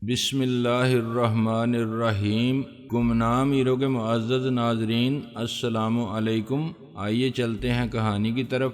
بسم اللہ الرحمن الرحیم۔ گمنام ہیرو کے معزز ناظرین، السلام علیکم۔ آئیے چلتے ہیں کہانی کی طرف۔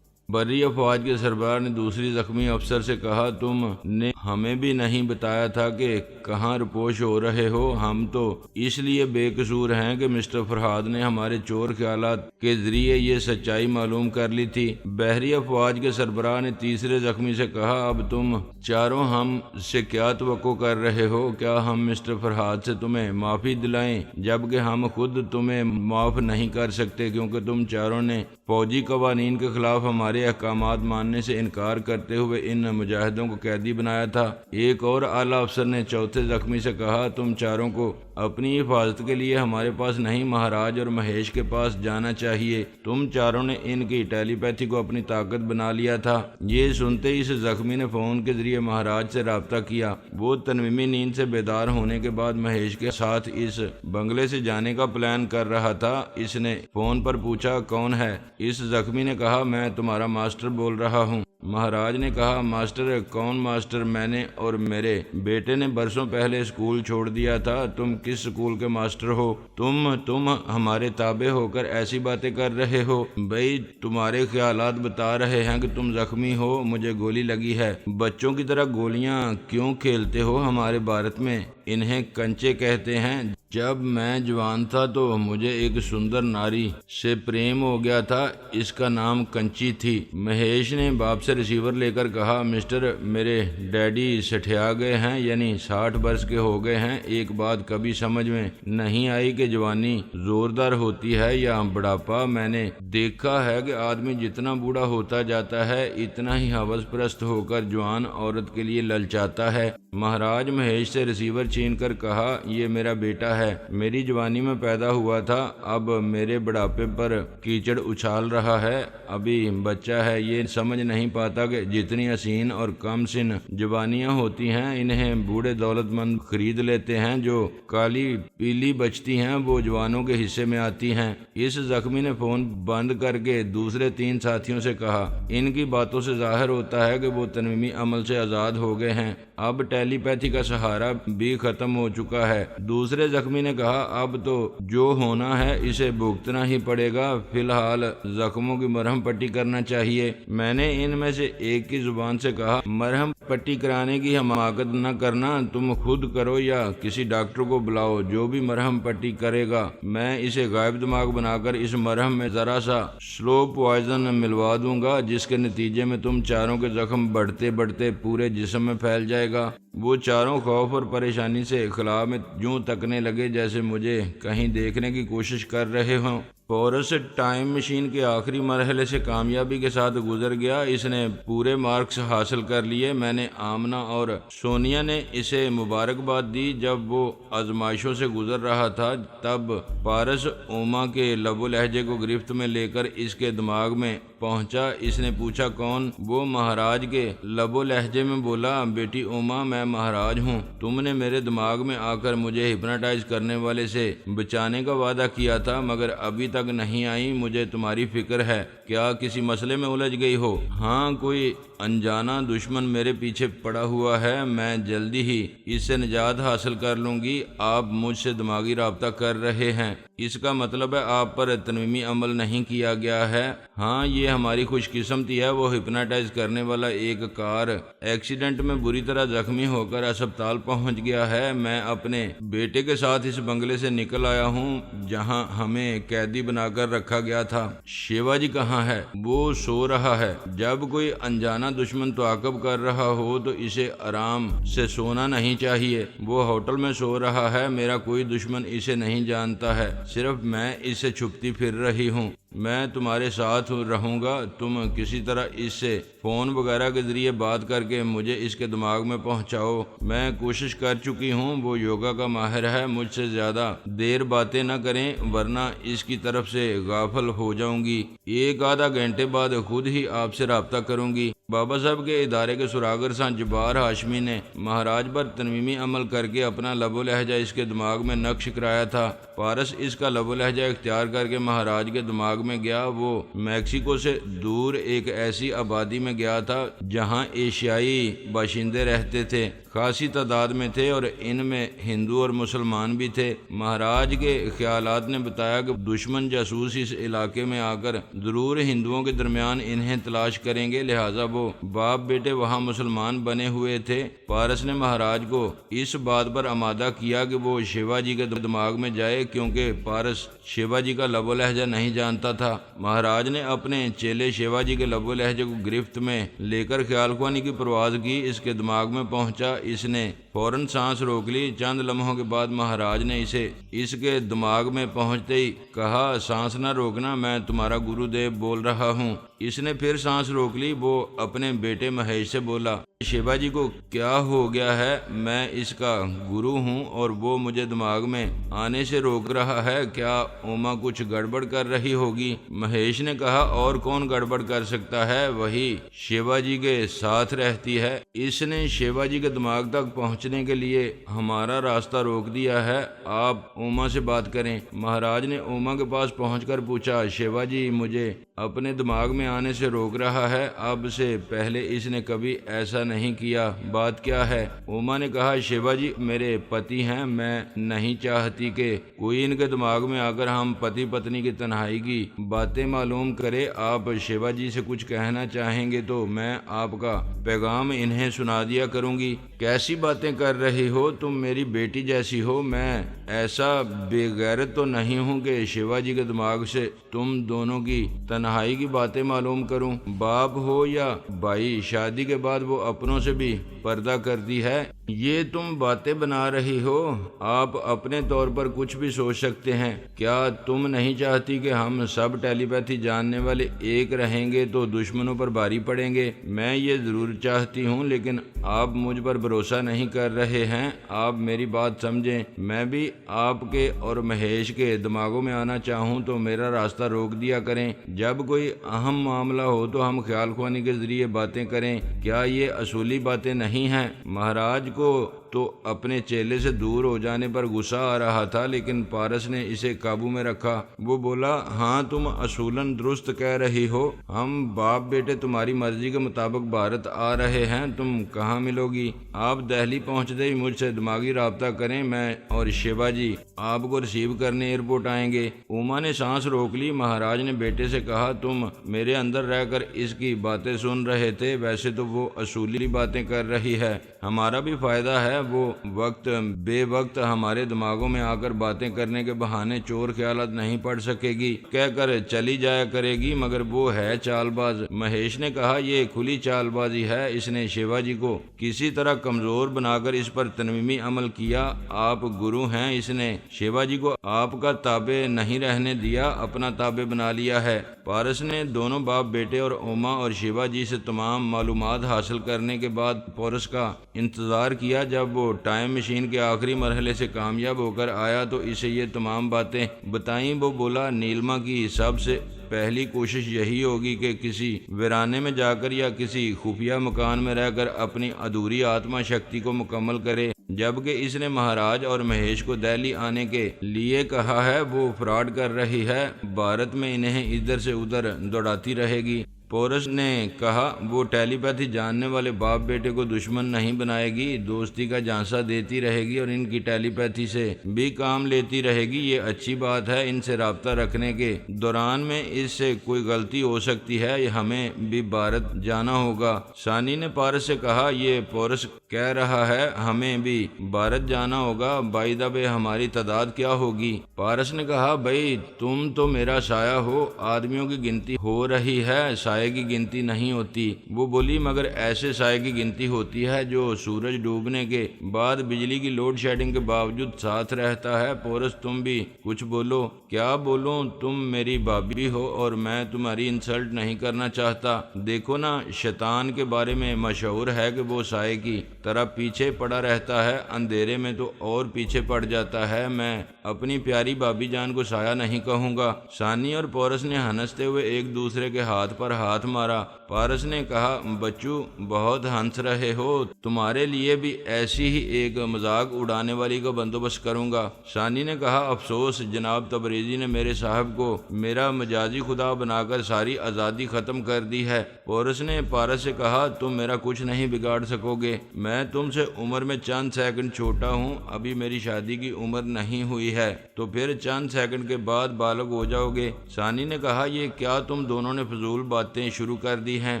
بری افواج کے سربراہ نے دوسری زخمی افسر سے کہا، تم نے ہمیں بھی نہیں بتایا تھا کہ کہاں رپوش ہو رہے ہو۔ ہم تو اس لیے بے قصور ہیں کہ مسٹر فرہاد نے ہمارے چور خیالات کے ذریعے یہ سچائی معلوم کر لی تھی۔ بحری افواج کے سربراہ نے تیسرے زخمی سے کہا، اب تم چاروں ہم سے کیا توقع کر رہے ہو؟ کیا ہم مسٹر فرہاد سے تمہیں معافی دلائیں، جبکہ ہم خود تمہیں معاف نہیں کر سکتے، کیونکہ تم چاروں نے فوجی قوانین کے خلاف ہمارے احکامات ماننے سے انکار کرتے ہوئے ان مجاہدوں کو قیدی بنایا تھا۔ ایک اور اعلیٰ افسر نے چوتھے زخمی سے کہا، تم چاروں کو اپنی حفاظت کے لیے ہمارے پاس نہیں، مہاراج اور مہیش کے پاس جانا چاہیے۔ تم چاروں نے ان کی ٹیلی پیتھی کو اپنی طاقت بنا لیا تھا۔ یہ سنتے ہی اس زخمی نے فون کے ذریعے مہاراج سے رابطہ کیا۔ وہ تنویمی نیند سے بیدار ہونے کے بعد مہیش کے ساتھ اس بنگلے سے جانے کا پلان کر رہا تھا۔ اس نے فون پر پوچھا، کون ہے؟ اس زخمی نے کہا، میں تمہارا ماسٹر بول رہا ہوں۔ مہاراج نے کہا، ماسٹر؟ کون ماسٹر؟ میں نے اور میرے بیٹے نے برسوں پہلے اسکول چھوڑ دیا تھا۔ تم کس اسکول کے ماسٹر ہو؟ تم ہمارے تابع ہو کر ایسی باتیں کر رہے ہو؟ بھائی تمہارے خیالات بتا رہے ہیں کہ تم زخمی ہو، مجھے گولی لگی ہے۔ بچوں کی طرح گولیاں کیوں کھیلتے ہو ہمارے بھارت میں؟ انہیں کنچے کہتے ہیں۔ جب میں جوان تھا تو مجھے ایک سندر ناری سے پریم ہو گیا تھا، اس کا نام کنچی تھی۔ مہیش نے باپ سے ریسیور لے کر کہا، مسٹر میرے ڈیڈی سٹھیا گئے ہیں، یعنی 60 برس کے ہو گئے ہیں۔ ایک بات کبھی سمجھ میں نہیں آئی کہ جوانی زوردار ہوتی ہے یا بڑھاپا۔ میں نے دیکھا ہے کہ آدمی جتنا بوڑھا ہوتا جاتا ہے اتنا ہی ہوس پرست ہو کر جوان عورت کے لیے للچاتا ہے۔ مہاراج مہیش سے ریسیور چھین کر کہا، یہ میرا بیٹا ہے، میری جوانی میں پیدا ہوا تھا، اب میرے بڑھاپے پر کیچڑ اچھال رہا ہے۔ ابھی بچہ ہے، یہ سمجھ نہیں پاتا کہ جتنی حسین اور کم سن جوانیاں ہوتی ہیں انہیں بوڑھے دولت مند خرید لیتے ہیں، جو کالی پیلی بچتی ہیں وہ جوانوں کے حصے میں آتی ہیں۔ اس زخمی نے فون بند کر کے دوسرے 3 ساتھیوں سے کہا، ان کی باتوں سے ظاہر ہوتا ہے کہ وہ تنویمی عمل سے آزاد ہو گئے ہیں، اب ٹیلی پیتھی کا سہارا بھی ختم ہو چکا ہے۔ دوسرے زخمی نے کہا، اب تو جو ہونا ہے اسے بھگتنا ہی پڑے گا، فی الحال زخموں کی مرہم پٹی کرنا چاہیے۔ میں نے ان میں سے ایک کی زبان سے کہا، مرہم پٹی کرانے کی حماقت نہ کرنا، تم خود کرو یا کسی ڈاکٹر کو بلاؤ، جو بھی مرہم پٹی کرے گا میں اسے غائب دماغ بنا کر اس مرہم میں ذرا سا سلو پوائزن ملوا دوں گا، جس کے نتیجے میں تم چاروں کے زخم بڑھتے بڑھتے پورے جسم میں پھیل جائے گا۔ وہ چاروں خوف اور پریشانی سے خلا میں یوں تکنے لگے جیسے مجھے کہیں دیکھنے کی کوشش کر رہے ہوں۔ فورس ٹائم مشین کے آخری مرحلے سے کامیابی کے ساتھ گزر گیا۔ اس نے پورے مارکس حاصل کر لیے۔ میں نے آمنہ اور سونیا نے اسے مبارکباد دی۔ جب وہ آزمائشوں سے گزر رہا تھا تب پارس اوما کے لب و لہجے کو گرفت میں لے کر اس کے دماغ میں پہنچا۔ اس نے پوچھا، کون؟ وہ مہاراج کے لب و لہجے میں بولا، بیٹی اوما میں مہاراج ہوں۔ تم نے میرے دماغ میں آ کر مجھے ہپناٹائز کرنے والے سے بچانے کا وعدہ کیا تھا، مگر ابھی تک نہیں آئی۔ مجھے تمہاری فکر ہے، کیا کسی مسئلے میں الجھ گئی ہو؟ ہاں، کوئی انجانا دشمن میرے پیچھے پڑا ہوا ہے، میں جلدی ہی اس سے نجات حاصل کر لوں گی۔ آپ مجھ سے دماغی رابطہ کر رہے ہیں، اس کا مطلب ہے آپ پر تنویمی عمل نہیں کیا گیا ہے۔ ہاں، یہ ہماری خوش قسمتی ہے۔ وہ ہپناٹائز کرنے والا ایک کار ایکسیڈنٹ میں بری طرح زخمی ہو کر اسپتال پہنچ گیا ہے۔ میں اپنے بیٹے کے ساتھ اس بنگلے سے نکل آیا ہوں جہاں ہمیں قیدی بنا کر رکھا گیا تھا۔ شیوا جی کہاں ہے؟ وہ سو رہا ہے۔ جب کوئی انجانا دشمن تعاقب کر رہا ہو تو اسے آرام سے سونا نہیں چاہیے۔ وہ ہوٹل میں سو رہا ہے۔ میرا کوئی دشمن اسے نہیں جانتا ہے، صرف میں اسے چھپتی پھر رہی ہوں۔ میں تمہارے ساتھ رہوں گا۔ تم کسی طرح اس سے فون وغیرہ کے ذریعے بات کر کے مجھے اس کے دماغ میں پہنچاؤ۔ میں کوشش کر چکی ہوں، وہ یوگا کا ماہر ہے۔ مجھ سے زیادہ دیر باتیں نہ کریں ورنہ اس کی طرف سے غافل ہو جاؤں گی۔ 1 آدھا گھنٹے بعد خود ہی آپ سے رابطہ کروں گی۔ بابا صاحب کے ادارے کے سراغر ساں جبار ہاشمی نے مہاراج پر تنویمی عمل کر کے اپنا لب و لہجہ اس کے دماغ میں نقش کرایا تھا۔ پارس اس کا لب و لہجہ اختیار کر کے مہاراج کے دماغ میں گیا۔ وہ میکسیکو سے دور ایک ایسی آبادی میں گیا تھا جہاں ایشیائی باشندے رہتے تھے، خاصی تعداد میں تھے اور ان میں ہندو اور مسلمان بھی تھے۔ مہاراج کے خیالات نے بتایا کہ دشمن جاسوس اس علاقے میں آ کر ضرور ہندوؤں کے درمیان انہیں تلاش کریں گے، لہٰذا وہ باپ بیٹے وہاں مسلمان بنے ہوئے تھے۔ پارس نے مہاراج کو اس بات پر آمادہ کیا کہ وہ شیوا جی کے دماغ میں جائے، کیونکہ پارس شیوا جی کا لب و لہجہ نہیں جانتا تھا۔ مہاراج نے اپنے چیلے شیوا جی کے لب و لہجے کو گرفت میں لے کر خیال خوانی کی پرواز کی۔ اس کے دماغ میں پہنچا، اس نے فوراً سانس روک لی۔ چند لمحوں کے بعد مہاراج نے اسے اس کے دماغ میں پہنچتے ہی کہا، سانس نہ روکنا، میں تمہارا گرو دیو بول رہا ہوں۔ اس نے پھر سانس روک لی۔ وہ اپنے بیٹے مہیش سے بولا، شیوا جی کو کیا ہو گیا ہے؟ میں اس کا گرو ہوں اور وہ مجھے دماغ میں آنے سے روک رہا ہے، کیا اوما کچھ گڑبڑ کر رہی ہوگی؟ مہیش نے کہا، اور کون گڑبڑ کر سکتا ہے، وہی شیوا جی کے ساتھ رہتی ہے۔ اس نے شیوا جی کے دماغ تک پہنچنے کے لیے ہمارا راستہ روک دیا ہے، آپ اوما سے بات کریں۔ مہاراج نے اوما کے پاس پہنچ کر پوچھا، شیوا جی مجھے اپنے دماغ میں آنے سے روک رہا ہے، اب سے پہلے اس نے کبھی ایسا نہیں کیا، بات کیا ہے؟ اوما نے کہا، شیوا جی میرے پتی ہیں، میں نہیں چاہتی کہ کوئی ان کے دماغ میں آ کر ہم پتی پتنی کی تنہائی کی باتیں معلوم کرے۔ آپ شیوا جی سے کچھ کہنا چاہیں گے تو میں آپ کا پیغام انہیں سنا دیا کروں گی۔ کیسی باتیں کر رہی ہو تم، میری بیٹی جیسی ہو، میں ایسا بے غیرت تو نہیں ہوں کہ شیوا جی کے دماغ سے تم دونوں کی تنہائی کی باتیں معلوم کروں۔ باپ ہو یا بھائی، شادی کے بعد وہ اپنوں سے بھی پردہ کرتی ہے، یہ تم باتیں بنا رہی ہو؟ آپ اپنے طور پر کچھ بھی سوچ سکتے ہیں، کیا تم نہیں چاہتی کہ ہم سب ٹیلی پیتھی جاننے والے ایک رہیں گے تو دشمنوں پر بھاری پڑیں گے؟ میں یہ ضرور چاہتی ہوں، لیکن آپ مجھ پر بھروسہ نہیں کر رہے ہیں۔ آپ میری بات سمجھیں، میں بھی آپ کے اور مہیش کے دماغوں میں آنا چاہوں تو میرا راستہ روک دیا کریں۔ جب کوئی اہم معاملہ ہو تو ہم خیال خوانی کے ذریعے باتیں کریں، کیا یہ اصولی باتیں نہیں ہیں؟ مہاراج کو تو اپنے چیلے سے دور ہو جانے پر غصہ آ رہا تھا، لیکن پارس نے اسے قابو میں رکھا۔ وہ بولا، ہاں تم اصولاً درست کہہ رہی ہو، ہم باپ بیٹے تمہاری مرضی کے مطابق بھارت آ رہے ہیں، تم کہاں ملو گی؟ آپ دہلی پہنچتے ہی مجھ سے دماغی رابطہ کریں، میں اور شیوا جی آپ کو ریسیو کرنے ایئرپورٹ آئیں گے۔ اوما نے سانس روک لی۔ مہاراج نے بیٹے سے کہا، تم میرے اندر رہ کر اس کی باتیں سن رہے تھے، ویسے تو وہ اصولی باتیں کر رہی ہے، ہمارا بھی فائدہ ہے، وہ وقت بے وقت ہمارے دماغوں میں آ کر باتیں کرنے کے بہانے چور خیالات نہیں پڑ سکے گی، کہہ کر چلی جایا کرے گی، مگر وہ ہے چال باز۔ مہیش نے کہا، یہ کھلی چال بازی ہے، اس نے شیوا جی کو کسی طرح کمزور بنا کر اس پر تنویمی عمل کیا۔ آپ گرو ہیں، اس نے شیوا جی کو آپ کا تابع نہیں رہنے دیا، اپنا تابع بنا لیا ہے۔ پارس نے دونوں باپ بیٹے اور اوما اور شیوا جی سے تمام معلومات حاصل کرنے کے بعد پورس کا انتظار کیا۔ جب وہ ٹائم مشین کے آخری مرحلے سے کامیاب ہو کر آیا تو اسے یہ تمام باتیں بتائیں۔ وہ بولا، نیلما کی سب سے پہلی کوشش یہی ہوگی کہ کسی ویرانے میں جا کر یا کسی خفیہ مکان میں رہ کر اپنی ادھوری آتما شکتی کو مکمل کرے، جبکہ اس نے مہاراج اور مہیش کو دہلی آنے کے لیے کہا ہے، وہ فراڈ کر رہی ہے، بھارت میں انہیں ادھر سے ادھر دوڑاتی رہے گی۔ پورس نے کہا، وہ ٹیلی پیتھی جاننے والے باپ بیٹے کو دشمن نہیں بنائے گی، دوستی کا جھانسا دیتی رہے گی اور ان کی ٹیلی پیتھی سے بھی کام لیتی رہے گی، یہ اچھی بات ہے۔ ان سے رابطہ رکھنے کے دوران میں اس سے کوئی غلطی ہو سکتی ہے، ہمیں بھی بھارت جانا ہوگا۔ ثانی نے پارس سے کہا، یہ پورس کہہ رہا ہے ہمیں بھی بھارت جانا ہوگا، بائی دا وے ہماری تعداد کیا ہوگی؟ پارس نے کہا، بھائی تم تو میرا سایہ ہو، آدمیوں کی گنتی ہو رہی ہے، سایہ کی گنتی نہیں ہوتی۔ وہ بولی، مگر ایسے سائے کی گنتی ہوتی ہے جو سورج ڈوبنے کے بعد بجلی کی لوڈ شیڈنگ کے باوجود ساتھ رہتا ہے۔ پورس تم بھی کچھ بولو۔ کیا بولوں، تم میری بھابھی ہو اور میں تمہاری انسلٹ نہیں کرنا چاہتا۔ دیکھو نا، شیطان کے بارے میں مشہور ہے کہ وہ سائے کی طرح پیچھے پڑا رہتا ہے، اندھیرے میں تو اور پیچھے پڑ جاتا ہے۔ میں اپنی پیاری بھابھی جان کو سایہ نہیں کہوں گا۔ ثانی اور پورس نے ہنستے ہوئے ایک دوسرے کے ہاتھ پر ہاتھ مارا۔ پارس نے کہا، بچو بہت ہنس رہے ہو، تمہارے لیے بھی ایسی ہی ایک مذاق اڑانے والی کا بندوبست کروں گا۔ ثانی نے کہا، افسوس جناب تبریزی نے میرے صاحب کو میرا مجازی خدا بنا کر ساری آزادی ختم کر دی ہے۔ پورس نے پارس سے کہا، تم میرا کچھ نہیں بگاڑ سکو گے، میں تم سے عمر میں چند سیکنڈ چھوٹا ہوں، ابھی میری شادی کی عمر نہیں ہوئی ہے، تو پھر چند سیکنڈ کے بعد بالغ ہو جاؤ گے۔ ثانی نے کہا، یہ کیا تم دونوں نے فضول باتیں شروع کر دی ہیں؟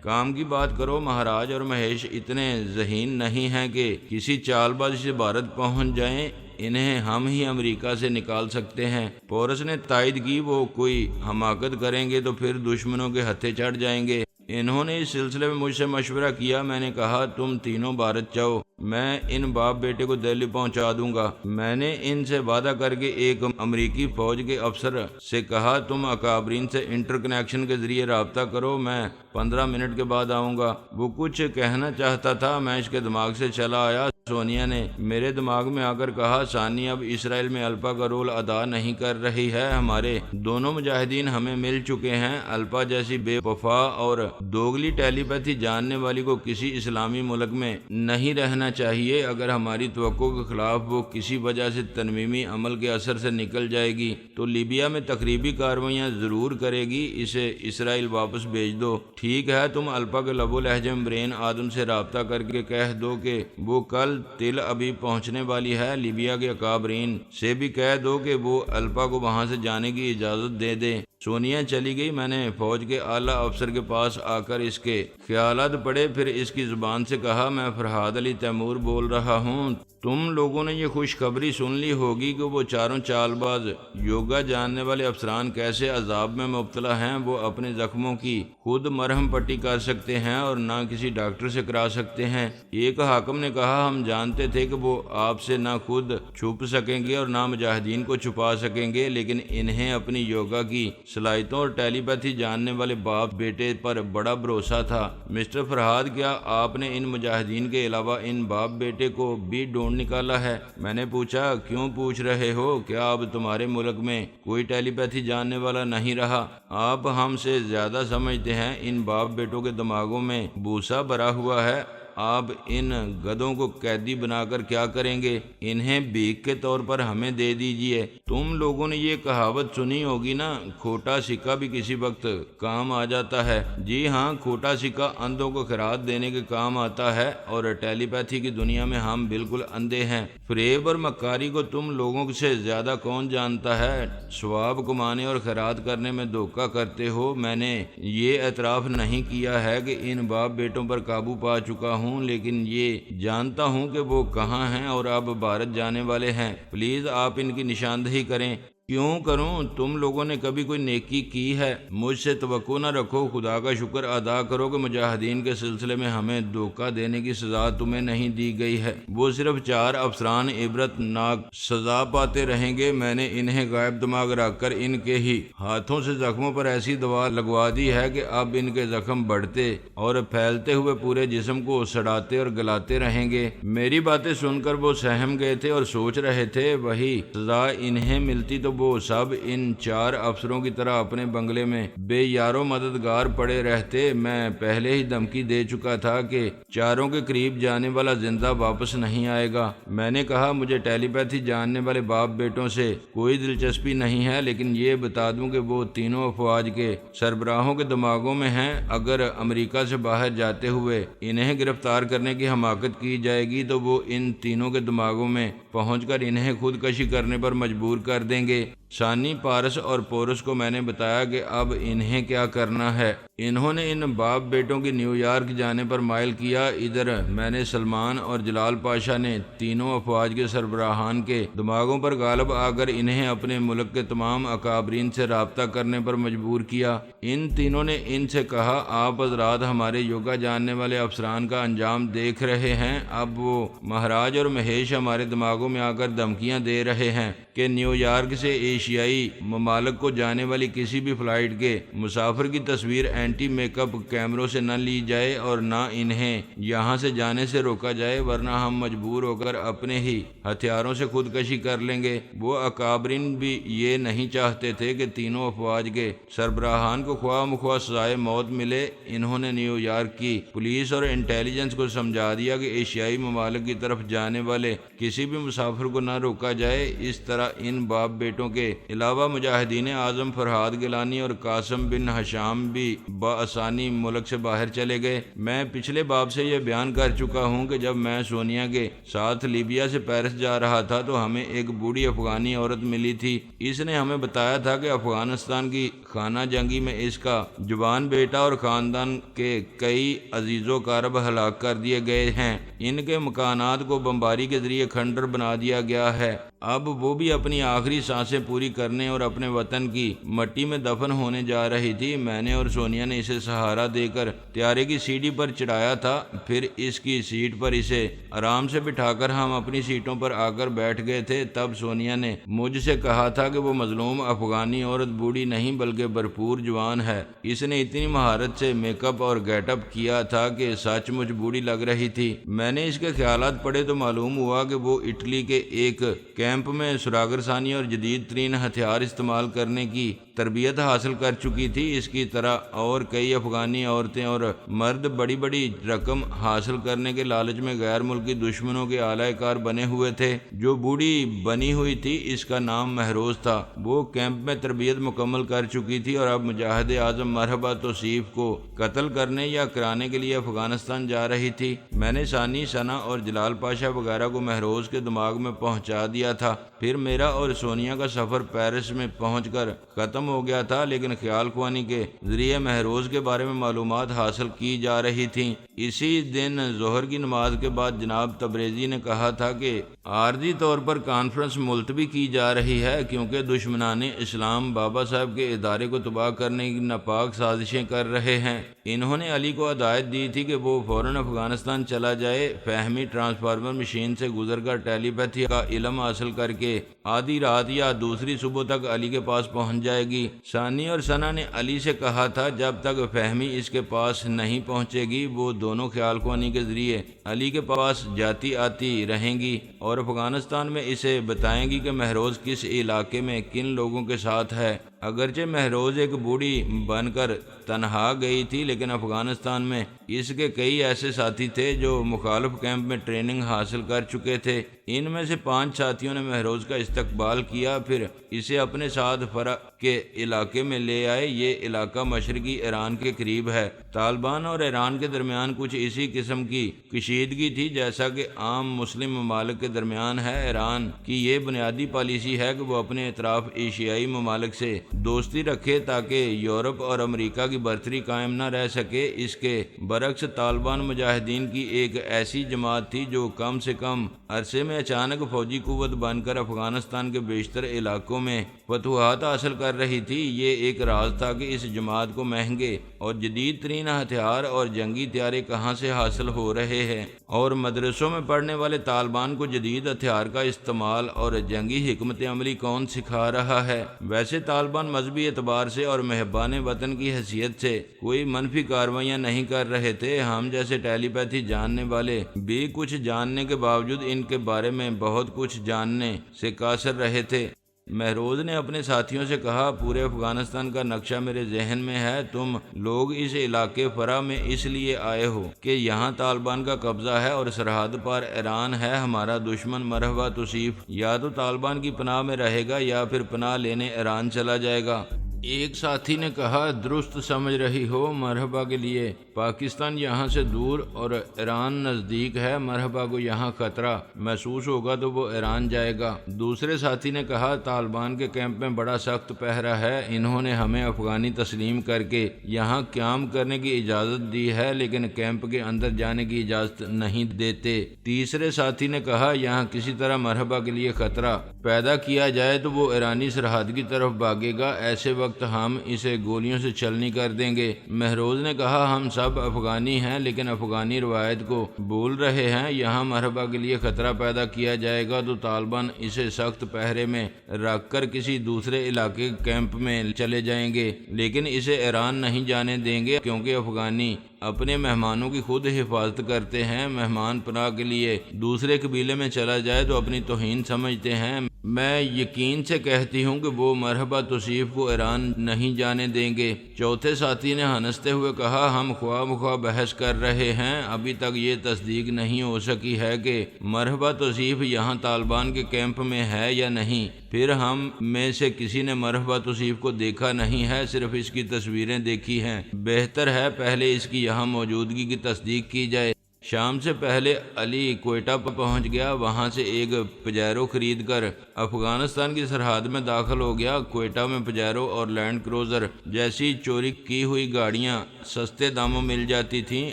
کام کی بات کرو۔ مہاراج اور مہیش اتنے ذہین نہیں ہیں کہ کسی چال بازی سے بھارت پہنچ جائیں، انہیں ہم ہی امریکہ سے نکال سکتے ہیں۔ پورس نے تائید کی، وہ کوئی حماقت کریں گے تو پھر دشمنوں کے ہتھے چڑھ جائیں گے۔ انہوں نے اس سلسلے میں مجھ سے مشورہ کیا، میں نے کہا تم تینوں بھارت جاؤ، میں ان باپ بیٹے کو دہلی پہنچا دوں گا۔ میں نے ان سے وعدہ کر کے ایک امریکی فوج کے افسر سے کہا، تم اکابرین سے انٹر کنیکشن کے ذریعے رابطہ کرو، میں 15 منٹ کے بعد آؤں گا۔ وہ کچھ کہنا چاہتا تھا، میں اس کے دماغ سے چلا آیا۔ سونیا نے میرے دماغ میں آ کر کہا، ثانی اب اسرائیل میں الپا کا رول ادا نہیں کر رہی ہے، ہمارے دونوں مجاہدین ہمیں مل چکے ہیں۔ الپا جیسی بے وفا اور دوگلی ٹیلی پیتھی جاننے والی کو کسی اسلامی ملک میں نہیں رہنا چاہیے۔ اگر ہماری توقع کے خلاف وہ کسی وجہ سے تنویمی عمل کے اثر سے نکل جائے گی تو لیبیا میں تخریبی کارروائیاں ضرور کرے گی، اسے اسرائیل واپس بھیج دو۔ ٹھیک ہے، تم الپا کے لب و لہجے میں برین آدم سے رابطہ کر کے کہہ دو کہ وہ کل تل ابھی پہنچنے والی ہے۔ لیبیا کے اکابرین سے بھی کہہ دو کہ وہ الپا کو وہاں سے جانے کی اجازت دے دیں۔ سونیا چلی گئی۔ میں نے فوج کے اعلیٰ افسر کے پاس آ کر اس کے خیالات پڑھے، پھر اس کی زبان سے کہا، میں فرحاد علی تیمور بول رہا ہوں۔ تم لوگوں نے یہ خوشخبری سن لی ہوگی کہ وہ چاروں چال باز یوگا جاننے والے افسران کیسے عذاب میں مبتلا ہیں۔ وہ اپنے زخموں کی خود مرہم پٹی کر سکتے ہیں اور نہ کسی ڈاکٹر سے کرا سکتے ہیں۔ ایک حاکم نے کہا، ہم جانتے تھے کہ وہ آپ سے نہ خود چھپ سکیں گے اور نہ مجاہدین کو چھپا سکیں گے، لیکن انہیں اپنی یوگا کی صلاحیتوں اور ٹیلی پیتھی جاننے والے باپ بیٹے پر بڑا بھروسہ تھا۔ مسٹر فرحاد، کیا آپ نے ان مجاہدین کے علاوہ ان باپ بیٹے کو بھی ڈھونڈ نکالا ہے؟ میں نے پوچھا۔ کیوں پوچھ رہے ہو؟ کیا اب تمہارے ملک میں کوئی ٹیلی پیتھی جاننے والا نہیں رہا؟ آپ ہم سے زیادہ سمجھتے ہیں۔ ان باپ بیٹوں کے دماغوں میں بھوسا بھرا ہوا ہے۔ آپ ان گدھوں کو قیدی بنا کر کیا کریں گے؟ انہیں بھیک کے طور پر ہمیں دے دیجئے۔ تم لوگوں نے یہ کہاوت سنی ہوگی نا، کھوٹا سکہ بھی کسی وقت کام آ جاتا ہے۔ جی ہاں، کھوٹا سکہ اندھوں کو خیرات دینے کے کام آتا ہے، اور ٹیلی پیتھی کی دنیا میں ہم بالکل اندھے ہیں۔ فریب اور مکاری کو تم لوگوں سے زیادہ کون جانتا ہے؟ ثواب کمانے اور خیرات کرنے میں دھوکہ کرتے ہو۔ میں نے یہ اعتراف نہیں کیا ہے کہ ان باپ بیٹوں پر قابو پا چکا ہوں، لیکن یہ جانتا ہوں کہ وہ کہاں ہیں اور اب بھارت جانے والے ہیں۔ پلیز آپ ان کی نشاندہی کریں۔ کیوں کروں؟ تم لوگوں نے کبھی کوئی نیکی کی ہے؟ مجھ سے توقع نہ رکھو۔ خدا کا شکر ادا کرو کہ مجاہدین کے سلسلے میں ہمیں دھوکہ دینے کی سزا تمہیں نہیں دی گئی ہے۔ وہ صرف 4 افسران عبرت ناک سزا پاتے رہیں گے۔ میں نے انہیں غائب دماغ رکھ کر ان کے ہی ہاتھوں سے زخموں پر ایسی دوا لگوا دی ہے کہ اب ان کے زخم بڑھتے اور پھیلتے ہوئے پورے جسم کو سڑاتے اور گلاتے رہیں گے۔ میری باتیں سن کر وہ سہم گئے تھے اور سوچ رہے تھے وہی سزا انہیں ملتی تو وہ سب ان 4 افسروں کی طرح اپنے بنگلے میں بے یارو مددگار پڑے رہتے۔ میں پہلے ہی دھمکی دے چکا تھا کہ چاروں کے قریب جانے والا زندہ واپس نہیں آئے گا۔ میں نے کہا، مجھے ٹیلی پیتھی جاننے والے باپ بیٹوں سے کوئی دلچسپی نہیں ہے، لیکن یہ بتا دوں کہ وہ تینوں افواج کے سربراہوں کے دماغوں میں ہیں۔ اگر امریکہ سے باہر جاتے ہوئے انہیں گرفتار کرنے کی حماقت کی جائے گی تو وہ ان تینوں کے دماغوں میں پہنچ کر انہیں خودکشی کرنے پر مجبور کر دیں گے۔ ثانی، پارس اور پورس کو میں نے بتایا کہ اب انہیں کیا کرنا ہے۔ انہوں نے ان باپ بیٹوں کی نیو یارک جانے پر مائل کیا۔ ادھر میں نے سلمان اور جلال پاشا نے تینوں افواج کے سربراہان کے دماغوں پر غالب آ کر انہیں اپنے ملک کے تمام اکابرین سے رابطہ کرنے پر مجبور کیا۔ ان تینوں نے ان سے کہا، آپ حضرات ہمارے یوگا جاننے والے افسران کا انجام دیکھ رہے ہیں۔ اب وہ مہاراج اور مہیش ہمارے دماغوں میں آ کر دھمکیاں دے رہے ہیں کہ نیو یارک سے ایشیائی ممالک کو جانے والی کسی بھی فلائٹ کے مسافر کی تصویر اینٹی میک اپ کیمروں سے نہ لی جائے اور نہ انہیں یہاں سے جانے سے روکا جائے، ورنہ ہم مجبور ہو کر اپنے ہی ہتھیاروں سے خودکشی کر لیں گے۔ وہ اکابرین بھی یہ نہیں چاہتے تھے کہ تینوں افواج کے سربراہان کو خواہ مخواہ سزائے موت ملے۔ انہوں نے نیو یارک کی پولیس اور انٹیلیجنس کو سمجھا دیا کہ ایشیائی ممالک کی طرف جانے والے کسی بھی مسافر کو نہ روکا جائے۔ اس طرح ان باپ بیٹوں کے علاوہ مجاہدین اعظم فرحاد گیلانی اور قاسم بن ہشام بھی بآسانی ملک سے باہر چلے گئے۔ میں پچھلے باب سے یہ بیان کر چکا ہوں کہ جب میں سونیا کے ساتھ لیبیا سے پیرس جا رہا تھا تو ہمیں ایک بوڑھی افغانی عورت ملی تھی۔ اس نے ہمیں بتایا تھا کہ افغانستان کی خانہ جنگی میں اس کا جوان بیٹا اور خاندان کے کئی عزیز و اقارب ہلاک کر دیے گئے ہیں۔ ان کے مکانات کو بمباری کے ذریعے کھنڈر بنا دیا گیا ہے۔ اب وہ بھی اپنی آخری سانسیں پوری کرنے اور اپنے وطن کی مٹی میں دفن ہونے جا رہی تھی۔ میں نے اور سونیا نے اسے سہارا دے کر طیارے کی سیڑھی پر چڑھایا تھا، پھر اس کی سیٹ پر اسے آرام سے بٹھا کر ہم اپنی سیٹوں پر آ کر بیٹھ گئے تھے۔ تب سونیا نے مجھ سے کہا تھا کہ وہ مظلوم افغانی عورت بوڑھی نہیں بلکہ بھرپور جوان ہے۔ اس نے اتنی مہارت سے میک اپ اور گیٹ اپ کیا تھا کہ سچ مجھ بوڑھی لگ رہی تھی۔ میں نے اس کے خیالات پڑھے تو معلوم ہوا کہ وہ اٹلی کے ایک کیمپ میں سراغ رسانی اور جدید ترین ہتھیار استعمال کرنے کی تربیت حاصل کر چکی تھی۔ اس کی طرح اور کئی افغانی عورتیں اور مرد بڑی بڑی رقم حاصل کرنے کے لالچ میں غیر ملکی دشمنوں کے اعلی کار بنے ہوئے تھے۔ جو بوڑھی بنی ہوئی تھی اس کا نام مہروز تھا۔ وہ کیمپ میں تربیت مکمل کر چکی تھی اور اب مجاہد اعظم مرحبا توصیف کو قتل کرنے یا کرانے کے لیے افغانستان جا رہی تھی۔ میں نے ثانی، ثنا اور جلال پاشا وغیرہ کو مہروز کے دماغ میں پہنچا دیا تھا۔ پھر میرا اور سونیا کا سفر پیرس میں پہنچ کر ختم ہو گیا تھا، لیکن خیال خوانی کے ذریعے مہروز کے بارے میں معلومات حاصل کی جا رہی تھیں۔ اسی دن ظہر کی نماز کے بعد جناب تبریزی نے کہا تھا کہ عارضی طور پر کانفرنس ملتوی کی جا رہی ہے کیونکہ دشمنان اسلام بابا صاحب کے ادارے کو تباہ کرنے کی ناپاک سازشیں کر رہے ہیں۔ انہوں نے علی کو ہدایت دی تھی کہ وہ فوراً افغانستان چلا جائے۔ فہمی ٹرانسفارمر مشین سے گزر کر ٹیلی پیتھی کا علم حاصل کر کے آدھی رات یا دوسری صبح تک علی کے پاس پہنچ جائے گی۔ ثانی اور ثنا نے علی سے کہا تھا جب تک فہمی اس کے پاس نہیں پہنچے گی وہ دونوں خیال خوانی کے ذریعے علی کے پاس جاتی آتی رہیں گی اور افغانستان میں اسے بتائیں گی کہ مہروز کس علاقے میں کن لوگوں کے ساتھ ہے۔ اگرچہ مہروز ایک بوڑھی بن کر تنہا گئی تھی، لیکن افغانستان میں اس کے کئی ایسے ساتھی تھے جو مخالف کیمپ میں ٹریننگ حاصل کر چکے تھے۔ ان میں سے 5 ساتھیوں نے مہروز کا استقبال کیا، پھر اسے اپنے ساتھ فرا کے علاقے میں لے آئے۔ یہ علاقہ مشرقی ایران کے قریب ہے۔ طالبان اور ایران کے درمیان کچھ اسی قسم کی کشیدگی تھی جیسا کہ عام مسلم ممالک کے درمیان ہے۔ ایران کی یہ بنیادی پالیسی ہے کہ وہ اپنے اطراف ایشیائی ممالک سے دوستی رکھے تاکہ یورپ اور امریکہ کی برتری قائم نہ رہ سکے۔ اس کے برعکس طالبان مجاہدین کی ایک ایسی جماعت تھی جو کم سے کم عرصے میں اچانک فوجی قوت بن کر افغانستان کے بیشتر علاقوں میں فتوحات حاصل کر رہی تھی۔ یہ ایک راز تھا کہ اس جماعت کو مہنگے اور جدید ترین ہتھیار اور جنگی طیارے کہاں سے حاصل ہو رہے ہیں، اور مدرسوں میں پڑھنے والے طالبان کو جدید ہتھیار کا استعمال اور جنگی حکمت عملی کون سکھا رہا ہے۔ ویسے طالبان مذہبی اعتبار سے اور محبان وطن کی حیثیت سے کوئی منفی کارروائیاں نہیں کر رہے تھے۔ ہم جیسے ٹیلی پیتھی جاننے والے بھی کچھ جاننے کے باوجود ان کے بارے میں بہت کچھ جاننے سے قاصر رہے تھے۔ مہروز نے اپنے ساتھیوں سے کہا پورے افغانستان کا نقشہ میرے ذہن میں ہے۔ تم لوگ اس علاقے فرا میں اس لیے آئے ہو کہ یہاں طالبان کا قبضہ ہے اور سرحد پر ایران ہے ہمارا دشمن۔ مرحبا توصیف یا تو طالبان کی پناہ میں رہے گا یا پھر پناہ لینے ایران چلا جائے گا۔ ایک ساتھی نے کہا درست سمجھ رہی ہو، مرحبا کے لیے پاکستان یہاں سے دور اور ایران نزدیک ہے، مرحبا کو یہاں خطرہ محسوس ہوگا تو وہ ایران جائے گا۔ دوسرے ساتھی نے کہا طالبان کے کیمپ میں بڑا سخت پہرا ہے، انہوں نے ہمیں افغانی تسلیم کر کے یہاں قیام کرنے کی اجازت دی ہے لیکن کیمپ کے اندر جانے کی اجازت نہیں دیتے۔ تیسرے ساتھی نے کہا یہاں کسی طرح مرحبا کے لیے خطرہ پیدا کیا جائے تو وہ ایرانی سرحد کی طرف بھاگے گا، ایسے وقت وقت ہم اسے گولیوں سے چھلنی کر دیں گے۔ مہروز نے کہا ہم سب افغانی ہیں لیکن افغانی روایت کو بھول رہے ہیں۔ یہاں مرحبا کے لیے خطرہ پیدا کیا جائے گا تو طالبان اسے سخت پہرے میں رکھ کر کسی دوسرے علاقے کیمپ میں چلے جائیں گے، لیکن اسے ایران نہیں جانے دیں گے کیونکہ افغانی اپنے مہمانوں کی خود حفاظت کرتے ہیں۔ مہمان پناہ کے لیے دوسرے قبیلے میں چلا جائے تو اپنی توہین سمجھتے ہیں۔ میں یقین سے کہتی ہوں کہ وہ مرحبا توصیف کو ایران نہیں جانے دیں گے۔ چوتھے ساتھی نے ہنستے ہوئے کہا ہم خواہ مخواہ بحث کر رہے ہیں، ابھی تک یہ تصدیق نہیں ہو سکی ہے کہ مرحبا توصیف یہاں طالبان کے کیمپ میں ہے یا نہیں۔ پھر ہم میں سے کسی نے مرحبا توصیف کو دیکھا نہیں ہے، صرف اس کی تصویریں دیکھی ہیں۔ بہتر ہے پہلے اس کی یہاں موجودگی کی تصدیق کی جائے۔ شام سے پہلے علی کوئٹہ پر پہنچ گیا، وہاں سے ایک پجیرو خرید کر افغانستان کی سرحد میں داخل ہو گیا۔ کوئٹہ میں پجیرو اور لینڈ کروزر جیسی چوری کی ہوئی گاڑیاں سستے داموں مل جاتی تھیں۔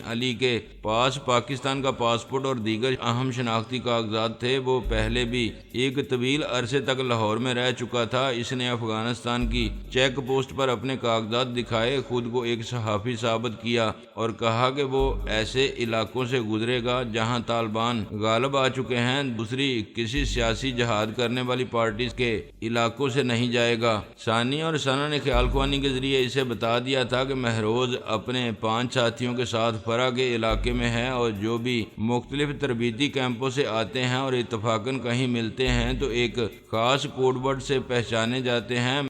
علی کے پاس پاکستان کا پاسپورٹ اور دیگر اہم شناختی کاغذات تھے۔ وہ پہلے بھی ایک طویل عرصے تک لاہور میں رہ چکا تھا۔ اس نے افغانستان کی چیک پوسٹ پر اپنے کاغذات دکھائے، خود کو ایک صحافی ثابت کیا اور کہا کہ وہ ایسے علاقوں سے گزرے گا جہاں طالبان غالب آ چکے ہیں، دوسری کسی سیاسی جہاد کرنے والی پارٹی کے علاقوں سے نہیں جائے گا۔ ثانی اور ثنا نے خیال خوانی کے ذریعے اسے بتا دیا تھا کہ مہروز اپنے 5 ساتھیوں کے ساتھ فرا کے علاقے میں ہے اور جو بھی مختلف تربیتی کیمپوں سے آتے ہیں اور اتفاقاً کہیں ملتے ہیں تو ایک خاص کوڈ ورڈ سے پہچانے جاتے ہیں۔